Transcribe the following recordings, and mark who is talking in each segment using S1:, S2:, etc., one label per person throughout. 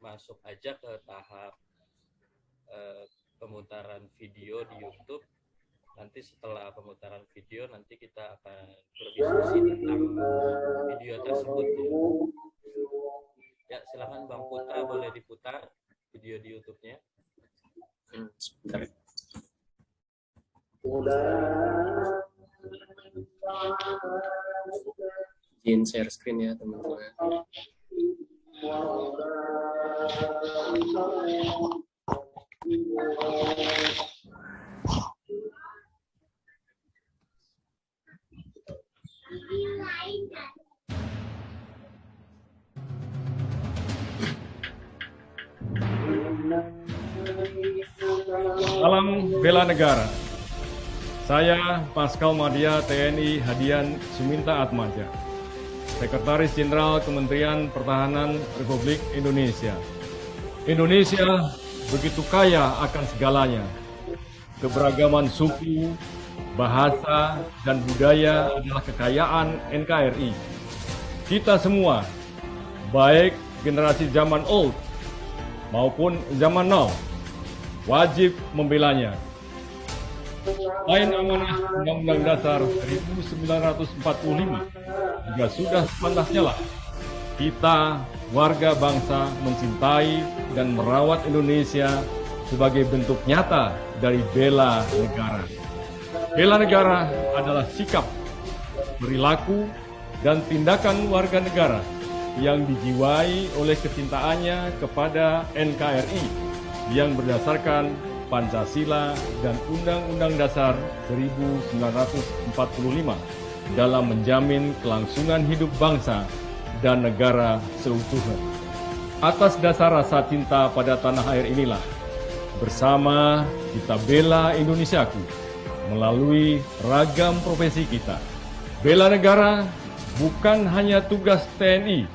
S1: masuk aja ke tahap pemutaran video di YouTube. Nanti setelah pemutaran video nanti kita akan berdiskusi tentang video tersebut ya. Ya, silakan Bang Putra, boleh diputar video di YouTube-nya.
S2: Sebentar. Izin share screen ya teman-teman.
S3: Salam bela negara. Saya Pascal Madia TNI Hadian Suminta Atmaja, Sekretaris Jenderal Kementerian Pertahanan Republik Indonesia. Indonesia begitu kaya akan segalanya. Keberagaman suku, bahasa, dan budaya adalah kekayaan NKRI. Kita semua, baik generasi zaman old maupun zaman now, wajib membelanya. Selain amanah Undang-Undang Dasar 1945, juga sudah sepantasnya lah kita warga bangsa mencintai dan merawat Indonesia sebagai bentuk nyata dari bela negara. Bela negara adalah sikap, perilaku, dan tindakan warga negara yang dijiwai oleh kecintaannya kepada NKRI yang berdasarkan Pancasila dan Undang-Undang Dasar 1945 dalam menjamin kelangsungan hidup bangsa dan negara seutuhnya. Atas dasar rasa cinta pada tanah air inilah, bersama kita bela Indonesiaku melalui ragam profesi kita. Bela negara bukan hanya tugas TNI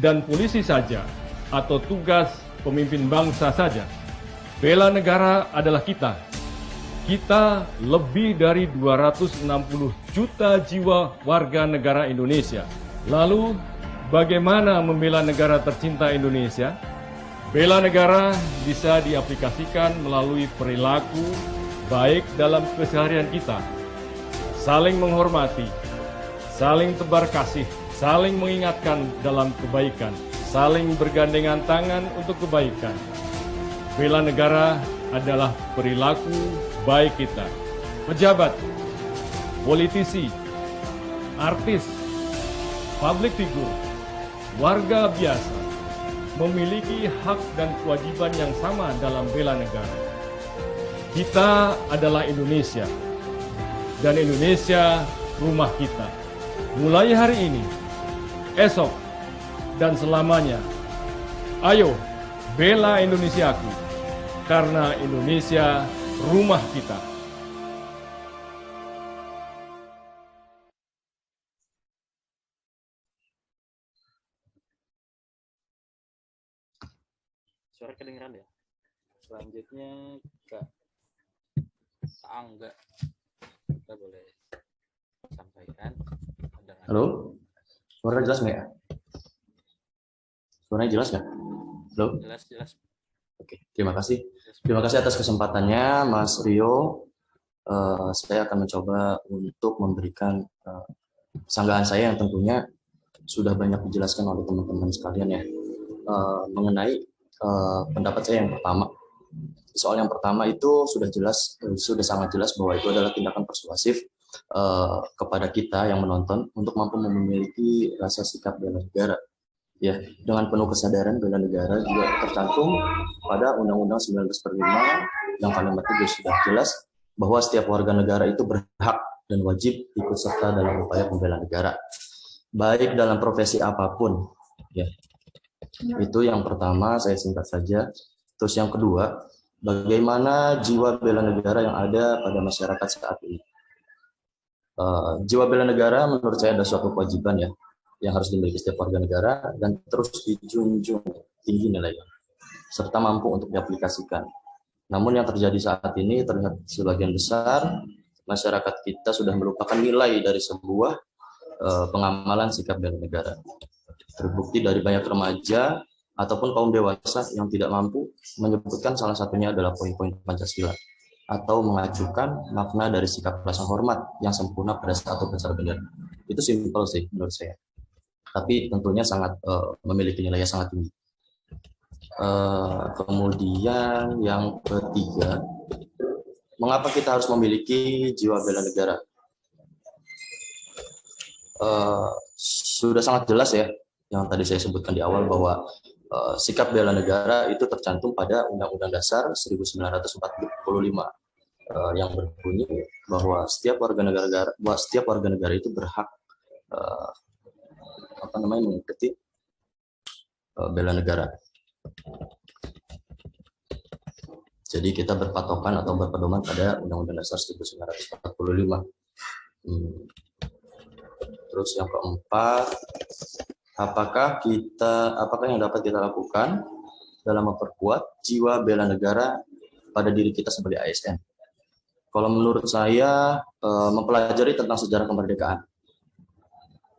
S3: dan polisi saja atau tugas pemimpin bangsa saja. Bela negara adalah kita. Kita lebih dari 260 juta jiwa warga negara Indonesia. Lalu, bagaimana membela negara tercinta Indonesia? Bela negara bisa diaplikasikan melalui perilaku baik dalam keseharian kita. Saling menghormati, saling tebar kasih, saling mengingatkan dalam kebaikan, saling bergandengan tangan untuk kebaikan. Bela negara adalah perilaku baik kita. Pejabat, politisi, artis, public figure, warga biasa memiliki hak dan kewajiban yang sama dalam bela negara. Kita adalah Indonesia, dan Indonesia rumah kita. Mulai hari ini, esok, dan selamanya, ayo bela Indonesiaku. Karena Indonesia rumah kita.
S1: Suara kedengeran ya? Selanjutnya Kak Angga, kita boleh sampaikan.
S4: Halo, suara jelas nggak ya? Suaranya jelas nggak? Halo?
S1: Jelas.
S4: Oke, terima kasih. Terima kasih atas kesempatannya, Mas Rio. Saya akan mencoba untuk memberikan sanggahan saya yang tentunya sudah banyak dijelaskan oleh teman-teman sekalian ya, mengenai pendapat saya yang pertama. Soal yang pertama itu sudah sangat jelas bahwa itu adalah tindakan persuasif kepada kita yang menonton untuk mampu memiliki rasa sikap bela negara. Ya, dengan penuh kesadaran bela negara juga tercantum pada Undang-Undang 1945 yang kalimatnya juga sudah jelas bahwa setiap warga negara itu berhak dan wajib ikut serta dalam upaya pembela negara, baik dalam profesi apapun. Ya, itu yang pertama, saya singkat saja. Terus yang kedua, bagaimana jiwa bela negara yang ada pada masyarakat saat ini? Jiwa bela negara menurut saya ada suatu kewajiban ya, yang harus dimiliki setiap warga negara dan terus dijunjung tinggi nilainya, serta mampu untuk diaplikasikan. Namun yang terjadi saat ini terlihat sebagian besar masyarakat kita sudah melupakan nilai dari sebuah pengamalan sikap bela negara. Terbukti dari banyak remaja ataupun kaum dewasa yang tidak mampu menyebutkan salah satunya adalah poin-poin Pancasila atau mengajukan makna dari sikap rasa hormat yang sempurna pada saat upacara bendera. Itu simpel sih menurut saya. Tapi tentunya sangat memiliki nilai yang sangat tinggi. Kemudian yang ketiga, mengapa kita harus memiliki jiwa bela negara? Sudah sangat jelas ya, yang tadi saya sebutkan di awal bahwa sikap bela negara itu tercantum pada Undang-Undang Dasar 1945 yang berbunyi bahwa setiap warga negara itu berhak mengikuti bela negara. Jadi kita berpatokan atau berpedoman pada Undang-Undang Dasar 1945. Terus yang keempat, apakah yang dapat kita lakukan dalam memperkuat jiwa bela negara pada diri kita sebagai ASN? Kalau menurut saya, mempelajari tentang sejarah kemerdekaan,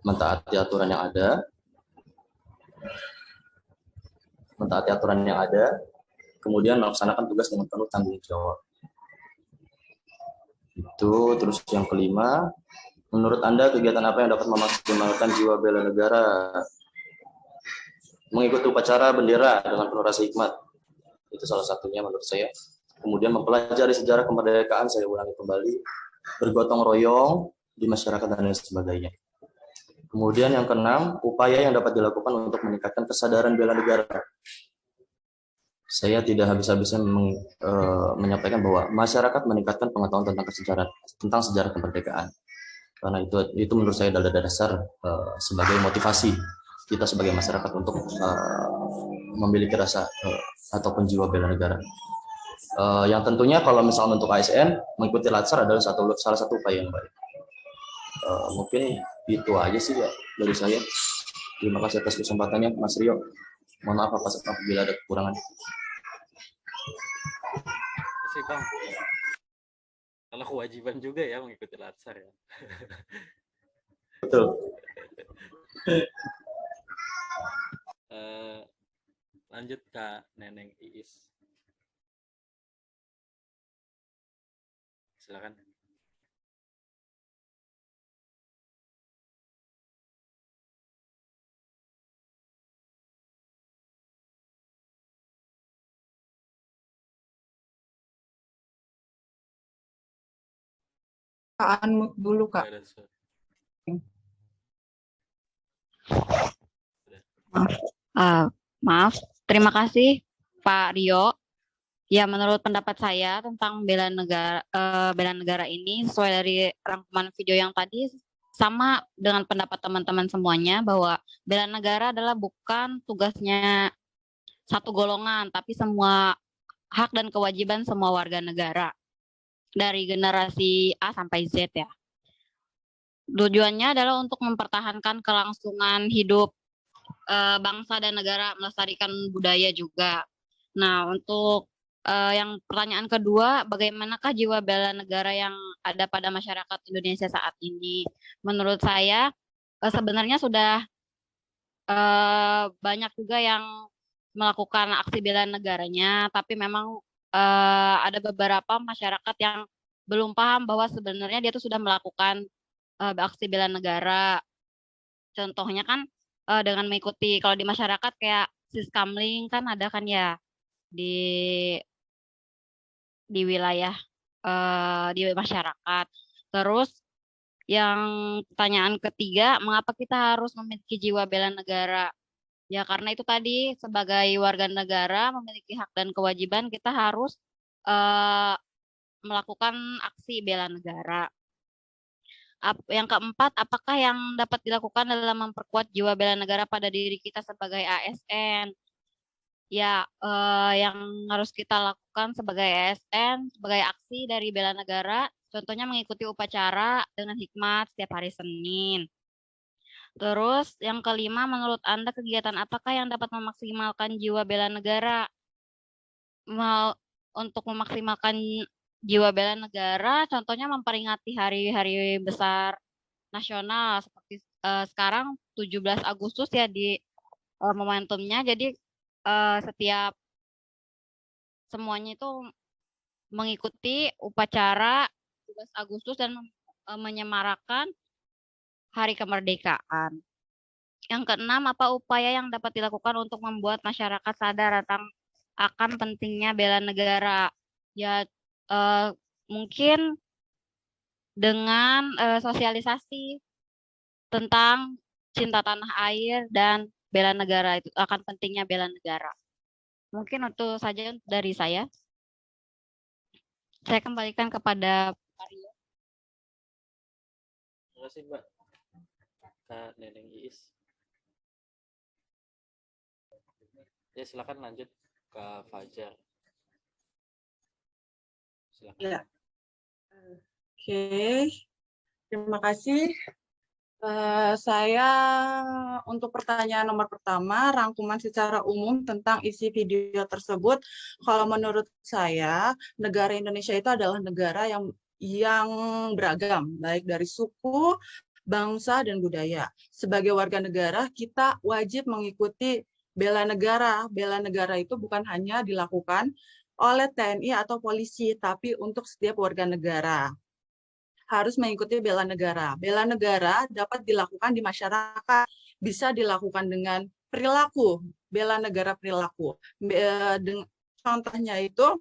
S4: mentaati aturan yang ada, kemudian melaksanakan tugas dengan penuh tanggung jawab. Itu. Terus yang kelima, menurut Anda kegiatan apa yang dapat memaksimalkan jiwa bela negara? Mengikuti upacara bendera dengan penuh rasa hikmat. Itu salah satunya menurut saya. Kemudian mempelajari sejarah kemerdekaan, saya ulangi kembali, bergotong royong di masyarakat dan lain sebagainya. Kemudian yang keenam, upaya yang dapat dilakukan untuk meningkatkan kesadaran bela negara. Saya tidak habis-habisan menyampaikan bahwa masyarakat meningkatkan pengetahuan tentang sejarah kemerdekaan. Karena itu menurut saya adalah dasar sebagai motivasi kita sebagai masyarakat untuk memiliki rasa ataupun jiwa bela negara. Yang tentunya kalau misalnya untuk ASN mengikuti Latsar adalah salah satu upaya yang baik. Mungkin itu aja sih ya dari saya. Terima kasih atas kesempatannya, Mas Rio. Mohon maaf apabila ada kekurangan.
S1: Terima kasih Bang. Karena kewajiban juga ya mengikuti Latsar ya.
S4: Betul.
S1: Lanjut Kak Neneng Iis. Silakan.
S5: Kak, unmute dulu, Kak.
S6: Maaf, terima kasih Pak Rio. Ya, menurut pendapat saya tentang bela negara ini sesuai dari rangkuman video yang tadi, sama dengan pendapat teman-teman semuanya bahwa bela negara adalah bukan tugasnya satu golongan, tapi semua hak dan kewajiban semua warga negara dari generasi A sampai Z ya. Tujuannya adalah untuk mempertahankan kelangsungan hidup bangsa dan negara, melestarikan budaya juga. Nah, untuk yang pertanyaan kedua, bagaimanakah jiwa bela negara yang ada pada masyarakat Indonesia saat ini? Menurut saya sebenarnya sudah banyak juga yang melakukan aksi bela negaranya, tapi memang ada beberapa masyarakat yang belum paham bahwa sebenarnya dia tuh sudah melakukan aksi bela negara. Contohnya kan dengan mengikuti, kalau di masyarakat kayak Siskamling kan ada kan ya di wilayah di masyarakat. Terus yang pertanyaan ketiga, mengapa kita harus memiliki jiwa bela negara? Ya karena itu tadi sebagai warga negara memiliki hak dan kewajiban kita harus melakukan aksi bela negara. Yang keempat, apakah yang dapat dilakukan dalam memperkuat jiwa bela negara pada diri kita sebagai ASN? Ya, yang harus kita lakukan sebagai ASN, sebagai aksi dari bela negara, contohnya mengikuti upacara dengan hikmat setiap hari Senin. Terus yang kelima, menurut Anda kegiatan apakah yang dapat memaksimalkan jiwa bela negara? Untuk memaksimalkan jiwa bela negara, contohnya memperingati hari-hari besar nasional seperti sekarang 17 Agustus ya di momentumnya. Jadi setiap semuanya itu mengikuti upacara 17 Agustus dan menyemarakan Hari Kemerdekaan. Yang keenam, apa upaya yang dapat dilakukan untuk membuat masyarakat sadar akan pentingnya bela negara? Ya, mungkin dengan sosialisasi tentang cinta tanah air dan bela negara, itu akan pentingnya bela negara. Mungkin itu saja dari saya. Saya kembalikan kepada Pak Rio.
S1: Terima kasih Mbak. Kak Neneng Iis. Ya silakan lanjut Kak Fajar. Silakan.
S5: Ya, oke. Terima kasih. Saya untuk pertanyaan nomor pertama, rangkuman secara umum tentang isi video tersebut. Kalau menurut saya, negara Indonesia itu adalah negara yang beragam, baik dari suku, bangsa, dan budaya. Sebagai warga negara, kita wajib mengikuti bela negara. Bela negara itu bukan hanya dilakukan oleh TNI atau polisi, tapi untuk setiap warga negara harus mengikuti bela negara. Bela negara dapat dilakukan di masyarakat, bisa dilakukan dengan perilaku, bela negara perilaku. Contohnya itu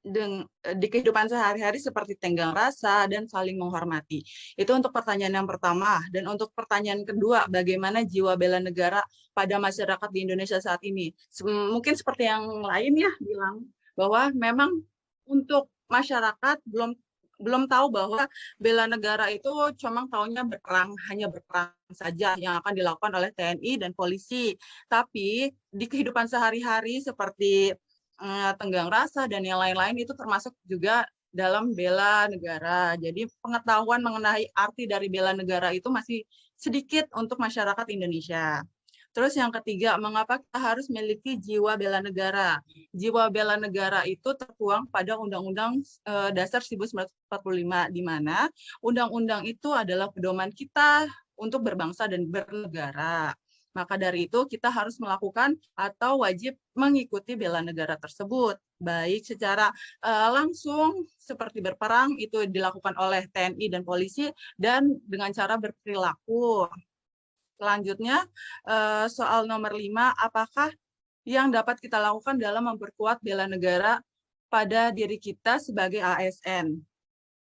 S5: di kehidupan sehari-hari seperti tenggang rasa dan saling menghormati. Itu untuk pertanyaan yang pertama. Dan untuk pertanyaan kedua, bagaimana jiwa bela negara pada masyarakat di Indonesia saat ini? Mungkin seperti yang lain ya bilang, bahwa memang untuk masyarakat belum tahu bahwa bela negara itu cuma taunya berperang, hanya berperang saja yang akan dilakukan oleh TNI dan polisi. Tapi di kehidupan sehari-hari seperti tenggang rasa dan yang lain-lain itu termasuk juga dalam bela negara. Jadi pengetahuan mengenai arti dari bela negara itu masih sedikit untuk masyarakat Indonesia. Terus yang ketiga, mengapa kita harus memiliki jiwa bela negara? Jiwa bela negara itu tertuang pada Undang-Undang Dasar 1945, di mana undang-undang itu adalah pedoman kita untuk berbangsa dan bernegara. Maka dari itu kita harus melakukan atau wajib mengikuti bela negara tersebut. Baik secara langsung seperti berperang itu dilakukan oleh TNI dan polisi, dan dengan cara berperilaku. Selanjutnya, soal nomor 5, apakah yang dapat kita lakukan dalam memperkuat bela negara pada diri kita sebagai ASN?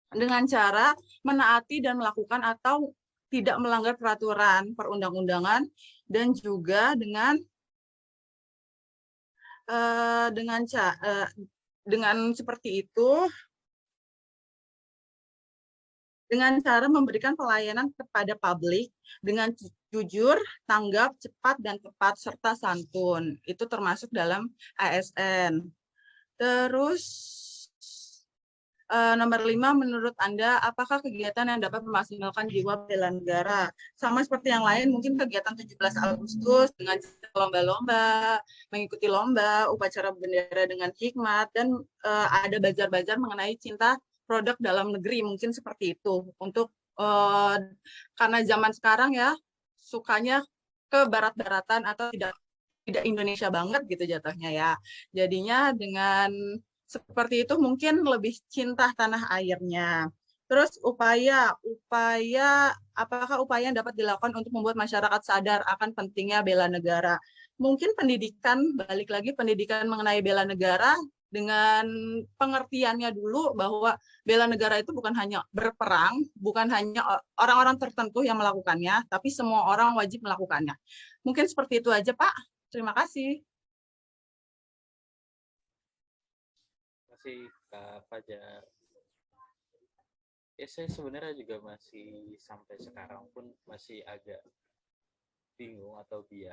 S5: Dengan cara menaati dan melakukan atau tidak melanggar peraturan perundang-undangan, dan juga dengan seperti itu, dengan cara memberikan pelayanan kepada publik dengan jujur, tanggap, cepat, dan tepat, serta santun. Itu termasuk dalam ASN. Terus, nomor 5, menurut Anda, apakah kegiatan yang dapat memaksimalkan jiwa bela negara? Sama seperti yang lain, mungkin kegiatan 17 Agustus dengan lomba-lomba, mengikuti lomba, upacara bendera dengan hikmat, dan ada bazar-bazar mengenai cinta produk dalam negeri, mungkin seperti itu. Untuk karena zaman sekarang ya sukanya ke barat-baratan atau tidak Indonesia banget gitu jatuhnya ya. Jadinya dengan seperti itu mungkin lebih cinta tanah airnya. Terus apakah upaya yang dapat dilakukan untuk membuat masyarakat sadar akan pentingnya bela negara? Mungkin pendidikan, balik lagi pendidikan mengenai bela negara, dengan pengertiannya dulu bahwa bela negara itu bukan hanya berperang, bukan hanya orang-orang tertentu yang melakukannya, tapi semua orang wajib melakukannya. Mungkin seperti itu aja, Pak. Terima kasih.
S1: Terima kasih Kak Fajar. Ya, saya sebenarnya juga masih sampai sekarang pun masih agak bingung atau bias